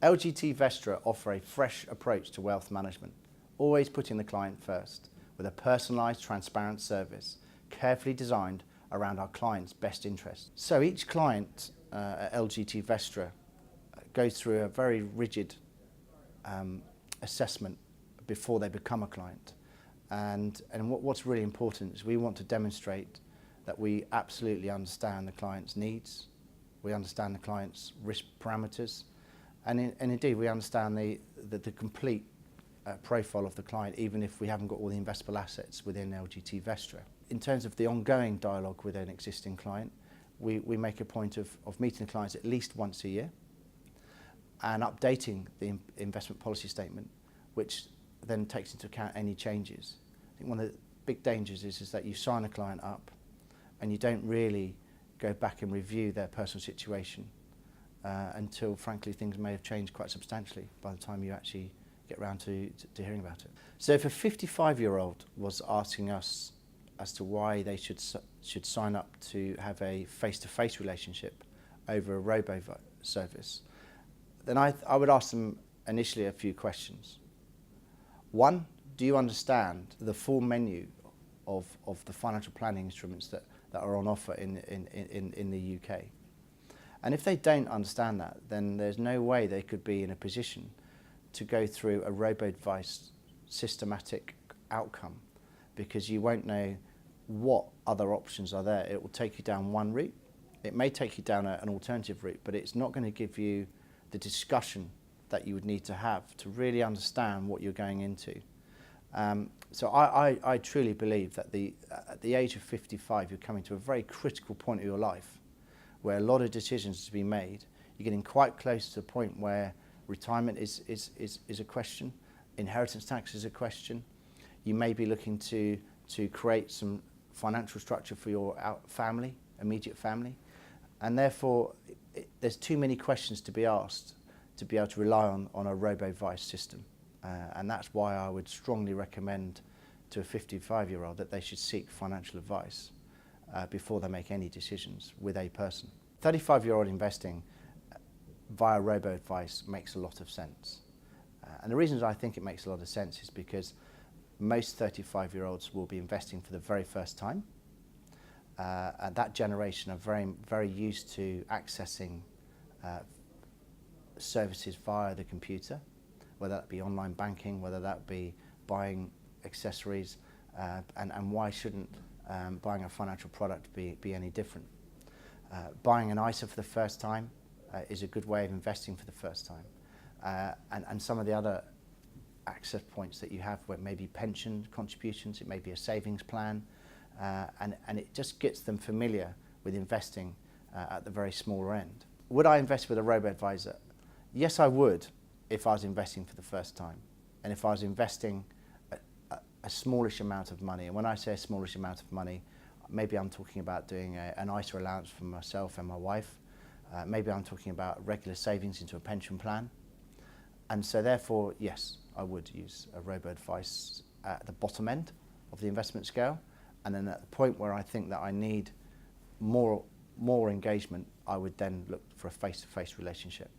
LGT Vestra offer a fresh approach to wealth management, always putting the client first, with a personalised, transparent service, carefully designed around our client's best interests. So each client at LGT Vestra goes through a very rigid assessment before they become a client. And what's really important is we want to demonstrate that we absolutely understand the client's needs, we understand the client's risk parameters, and indeed we understand the complete profile of the client, even if we haven't got all the investable assets within LGT Vestra. In terms of the ongoing dialogue with an existing client, we make a point of meeting the clients at least once a year and updating the investment policy statement, which then takes into account any changes. I think one of the big dangers is that you sign a client up and you don't really go back and review their personal situation until, frankly, things may have changed quite substantially by the time you actually get around to hearing about it. So if a 55-year-old was asking us as to why they should sign up to have a face-to-face relationship over a robo-service, then I would ask them initially a few questions. One, do you understand the full menu of the financial planning instruments that are on offer in the UK? And if they don't understand that, then there's no way they could be in a position to go through a robo-advice systematic outcome, because you won't know what other options are there. It will take you down one route. It may take you down an alternative route, but it's not going to give you the discussion that you would need to have to really understand what you're going into. So I truly believe that at the age of 55, you're coming to a very critical point of your life where a lot of decisions to be made. You're getting quite close to the point where retirement is a question, inheritance tax is a question. You may be looking to create some financial structure for your family, immediate family, and therefore there's too many questions to be asked to be able to rely on a robo-advice system. And that's why I would strongly recommend to a 55-year-old that they should seek financial advice before they make any decisions with a person. 35-year-old investing via robo-advice makes a lot of sense. And the reasons I think it makes a lot of sense is because most 35-year-olds will be investing for the very first time. And that generation are very used to accessing services via the computer, whether that be online banking, whether that be buying accessories, and why shouldn't buying a financial product be any different? Buying an ISA for the first time is a good way of investing for the first time. And some of the other access points that you have, where it may be pension contributions, it may be a savings plan, and it just gets them familiar with investing at the very smaller end. Would I invest with a robo-advisor? Yes, I would, if I was investing for the first time, and if I was investing a smallish amount of money. And when I say a smallish amount of money, maybe I'm talking about doing an ISA allowance for myself and my wife. Maybe I'm talking about regular savings into a pension plan. And so therefore, yes, I would use a robo-advice at the bottom end of the investment scale. And then at the point where I think that I need more engagement, I would then look for a face-to-face relationship.